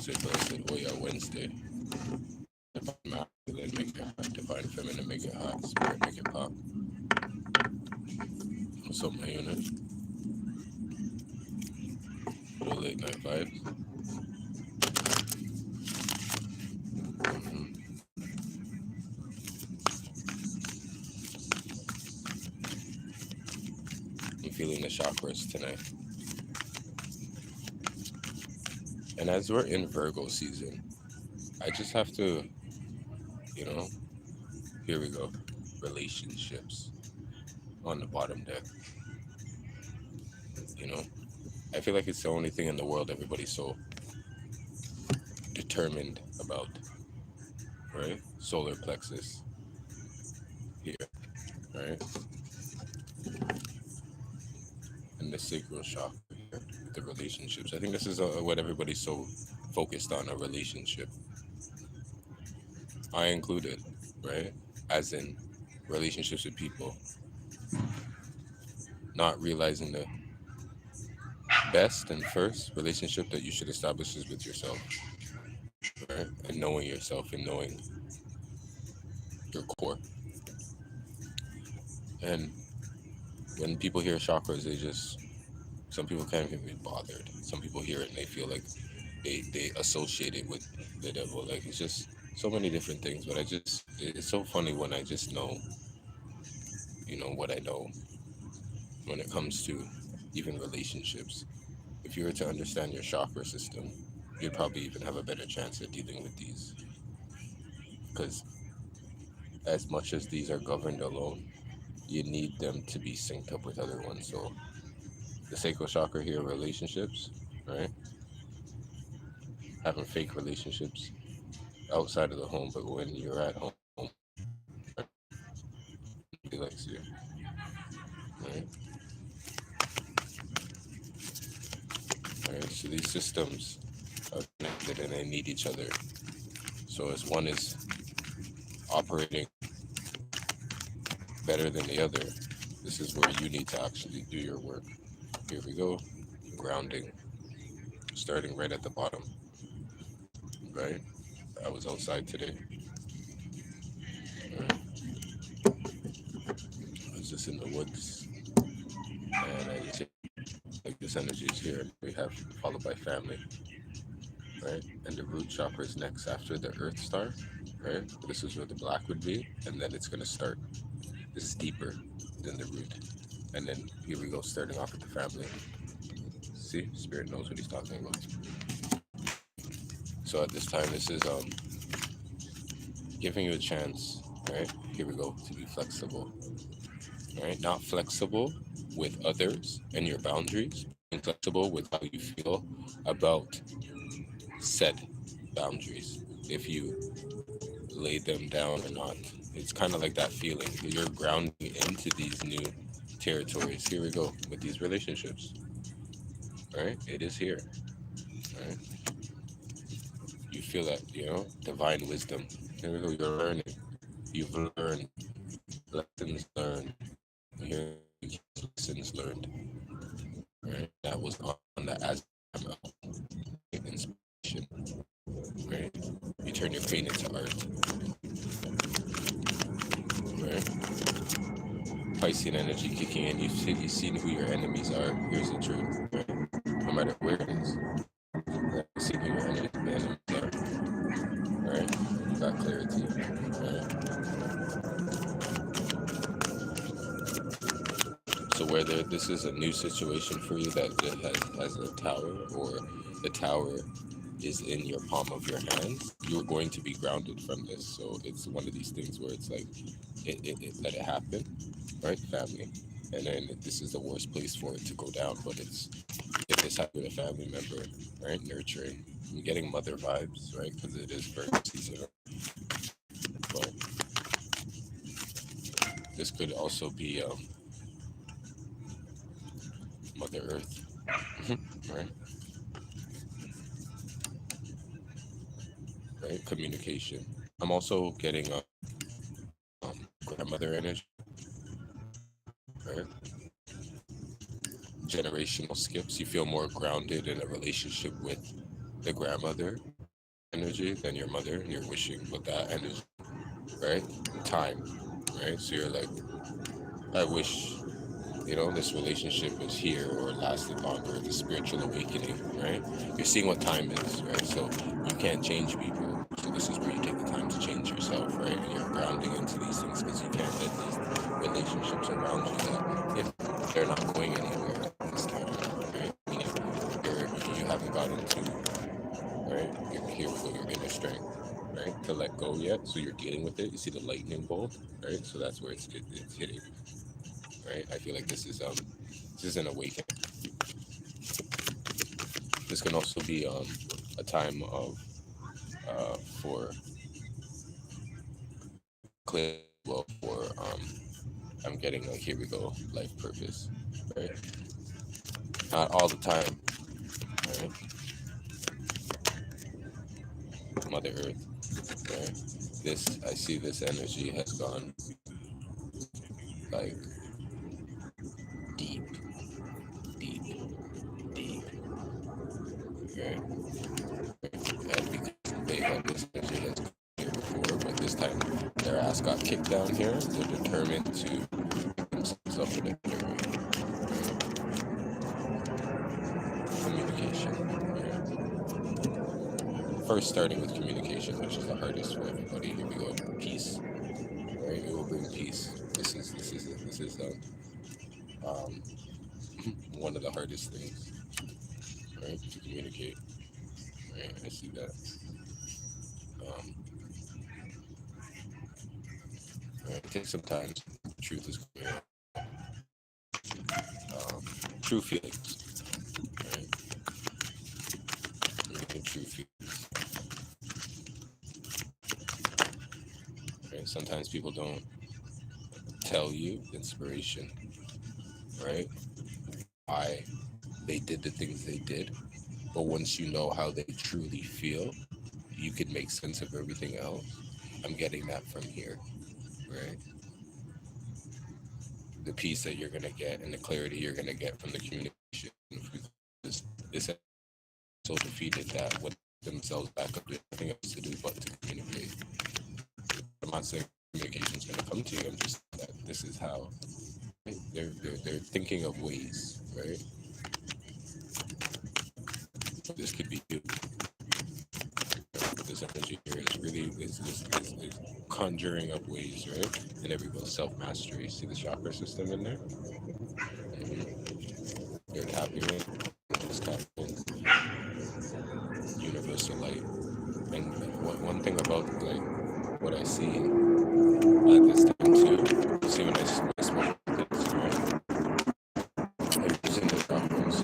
Tuesday, but I said, oh yeah, Wednesday. Divine masculine, make it hot. Divine feminine, make it hot. Spirit, make it pop. What's up, my unit? Little late night vibes. hmm I'm feeling the chakras tonight. And as we're in Virgo season, I just have to, you know, here we go. Relationships on the bottom deck. You know, I feel like it's the only thing in the world everybody's so determined about, right? Solar plexus here, right? And the sacral chakra here, the relationships. I think this is what everybody's so focused on, a relationship. I included, right? As in relationships with people, not realizing the best and first relationship that you should establish is with yourself, right? And knowing yourself and knowing your core. And when people hear chakras, they just, some people can't even be bothered. Some people hear it and they feel like they associate it with the devil. Like it's just so many different things. But it's so funny when I just know, what I know when it comes to even relationships. If you were to understand your chakra system, you'd probably even have a better chance at dealing with these. Because as much as these are governed alone, you need them to be synced up with other ones. So the sacral chakra here, relationships, right? Having fake relationships outside of the home, but when you're at home, nobody likes you, right? Right. So these systems are connected and they need each other. So as one is operating better than the other, this is where you need to actually do your work. Here we go. Grounding, starting right at the bottom, right? I was outside today. Right? I was just in the woods, and I just like this energy is here. We have followed by family, right? And the root chakra is next after the earth star, right? This is where the black would be, and then it's gonna start. This is deeper than the root, and then here we go, starting off with the family. See, spirit knows what he's talking about. So at this time, this is giving you a chance, right? Here we go, to be flexible, right? Not flexible with others and your boundaries, being flexible with how you feel about said boundaries. If you lay them down or not, it's kind of like that feeling. You're grounding into these new territories. Here we go with these relationships, right? It is here, right? You feel that, divine wisdom. Here we go. You're learning. You've learned lessons learned. Here, lessons learned. Right? That was on the as inspiration. Right? You turn your pain into art. Right? Piscean energy kicking in. You've seen who your enemies are. Here's the truth. Right? No matter where it is, you've seen who your enemies are. Right? Got clarity. Right? So whether this is a new situation for you that has a tower, or the tower is in your palm of your hands, you're going to be grounded from this. So it's one of these things where it's like, let it happen, right? Family. And then this is the worst place for it to go down, but it's, if this happened with a family member, right? Nurturing. I'm getting mother vibes, right? Because it is first season. But this could also be Mother Earth, right? Right? Communication. I'm also getting grandmother energy, right? Generational skips. You feel more grounded in a relationship with the grandmother energy than your mother, and you're wishing with that energy, right? Time, right? So you're like, I wish, this relationship was here or lasted longer, the spiritual awakening, right? You're seeing what time is, right? So you can't change people. So this is where you take the time to change yourself, right? And you're grounding into these things because you can't let these relationships around you that if they're not going anywhere at this time, right? Meaning you haven't gotten to, right? Here we go, your inner strength, right? To let go yet. So you're dealing with it. You see the lightning bolt, right? So that's where it's hitting, right? I feel like this is an awakening. This can also be a time of for clear, well, for I'm getting like, here we go, life purpose, right? Not all the time, right? Mother Earth, right? This, I see this energy has gone like deep, deep, deep, right? And because they had this energy that's come here before, but this time their ass got kicked down here, they're determined to pick themselves up in a better way. Communication. Right? First, starting with communication, which is the hardest for everybody. Here we go. Peace. Right? It will bring peace. This is um, one of the hardest things, right? To communicate. Right? I see that. Um, right? It takes some time. Truth is coming out. True feelings. Right? True feelings. Right? Sometimes people don't tell you inspiration, right? Why they did the things they did. But once you know how they truly feel, you could make sense of everything else. I'm getting that from here, right? The peace that you're gonna get and the clarity you're gonna get from the communication. This so defeated that what themselves back up with nothing else to do but to communicate. I'm not saying communication is gonna come to you. I'm just saying that this is how they're thinking of ways, right? This could be you. This energy here is really is conjuring up ways, right? And there we go, self-mastery. See the chakra system in there? You're tapping in, just tapping in universal light. And one thing about like what I see at this time too, see when I smoke this, right? I'm using the chakras,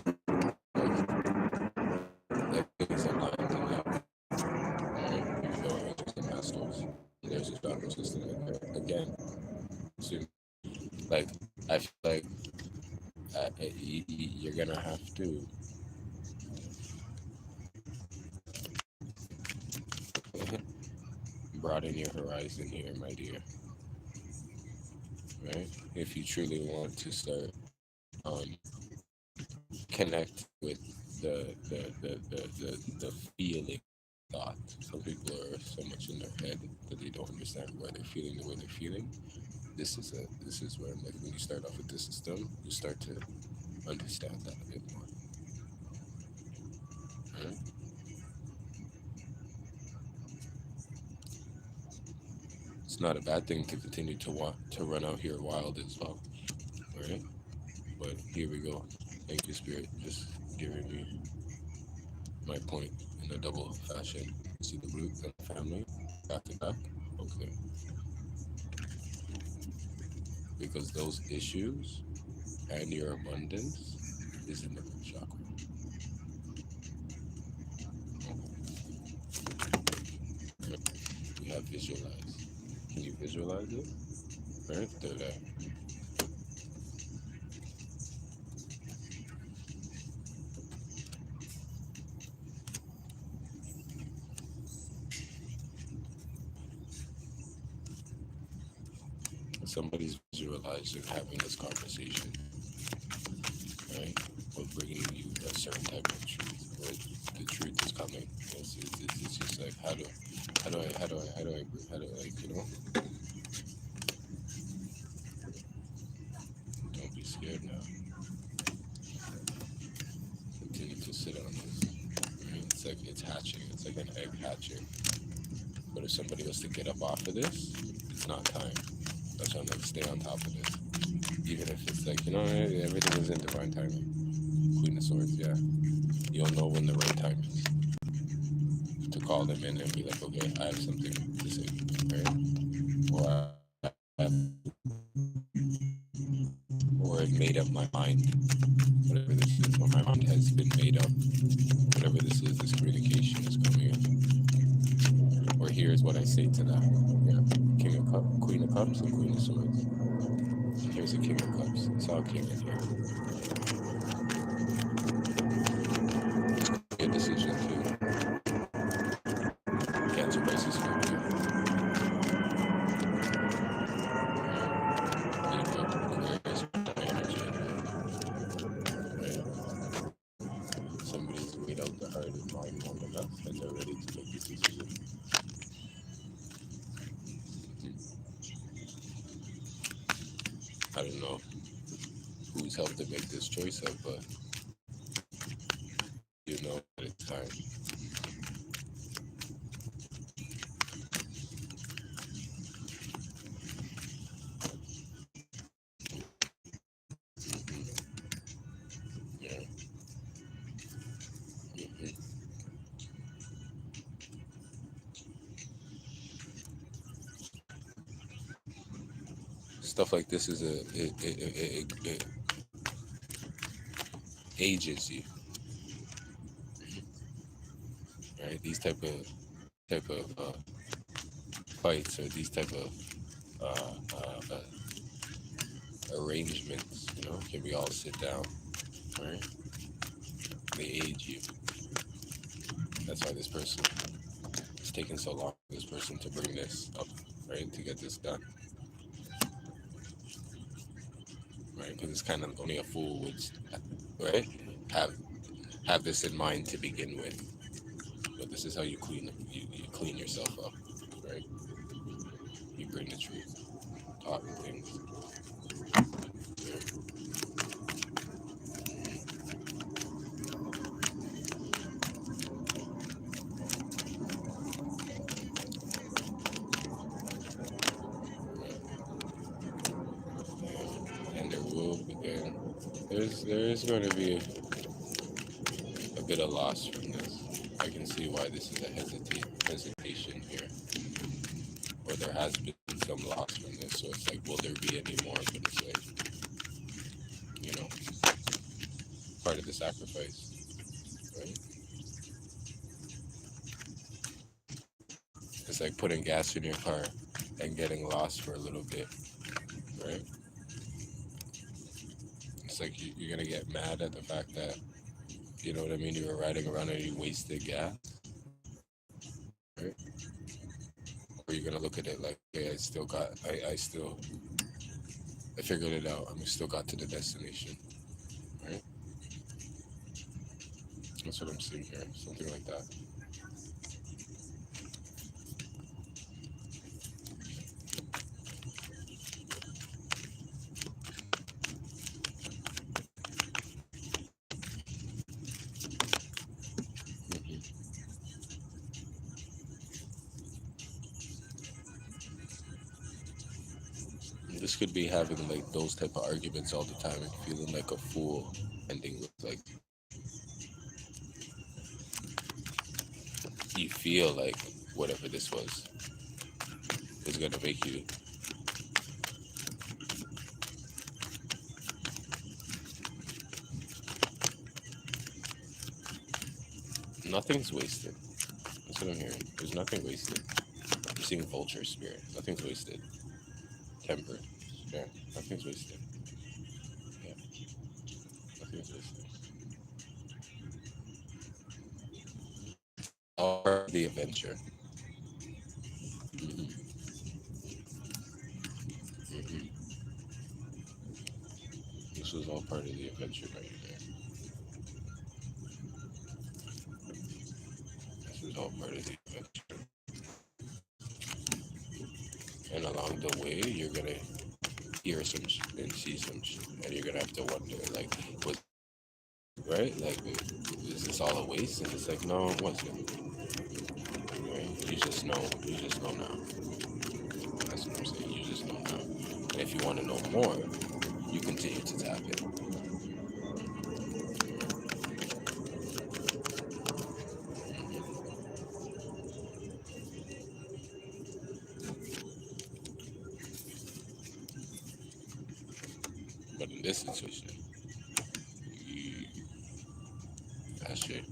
like things in lines and that. Right? Even though angels and masters, and there's a chakra system in there. Again, so like I feel like you're gonna have to broaden your horizon here, my dear. Right? If you truly want to start um, connect with the feeling thought. Some people are so much in their head that they don't understand why they're feeling the way they're feeling. This is where like when you start off with this system, you start to understand that a bit more. Right? It's not a bad thing to continue to want to run out here wild as well, right? But here we go. Thank you, Spirit, just giving me my point in a double fashion. See the root and the family back to back. Okay, because those issues and your abundance is in the root chakra. You have visualized. Can you visualize it? Right? They're there. Somebody's visualizing having this conversation, right? Or bringing you a certain type of truth, or the truth is coming. like, don't be scared now. Continue to sit on this. Right? It's like it's hatching. It's like an egg hatching. But if somebody was to get up off of this, it's not time. That's why I'm like, stay on top of this. Even if it's like, everything is in divine timing. Queen of Swords, yeah. You'll know when the right time is to call them in and be like, okay, I have something to say, right? Or I've made up my mind, whatever this is, or my mind has been made up, whatever this is, this communication is coming in. Or here's what I say to that. Yeah. King of Cups, Queen of Cups, and Queen of Swords. And here's a King of Cups. It's all King in here. Good decision too. Cancer Pisces Scorpio. Somebody's weighed out the heart and mind long enough and they're ready to make this decision. I don't know who's helped to make this choice up, but you know that it's time. Yeah. Mm-hmm. Stuff like this is it ages you, right? These type of fights or these type of arrangements, can we all sit down, right? They age you. That's why this person, it's taking so long for this person to bring this up, right? To get this done, right? Because it's kind of only a fool would, right? Have this in mind to begin with. But this is how you you clean yourself up, right? You bring the truth, talking things. And there is going to be a bit of loss from this. I can see why this is a hesitation here, or there has been some loss from this. So it's like, will there be any more? But it's like, part of the sacrifice, right? It's like putting gas in your car and getting lost for a little bit, right? It's like you're gonna get mad at the fact that, you know what I mean, you were riding around and you wasted gas, right? Or you're gonna look at it like, hey, I figured it out. I still got to the destination, right? That's what I'm seeing here, something like that. Mhm. This could be having like those type of arguments all the time and feeling like a fool, ending with like you feel like whatever this was is gonna make you. Nothing's wasted. That's what I'm hearing. There's nothing wasted. I'm seeing vulture spirit. Nothing's wasted. Temperance. Yeah, nothing's wasted. Yeah, nothing's wasted. All part of the adventure. Hmm. Hmm. This was all part of the adventure right here. This was all part of the adventure. along the way, you're gonna hear some and see some and you're gonna have to wonder, like, was right? Like, is this all a waste? And it's like, no, it wasn't. Right? You just know. You just know now. That's what I'm saying. You just know now. And if you want to know more, you continue to tap in. But in this situation, you, that's it.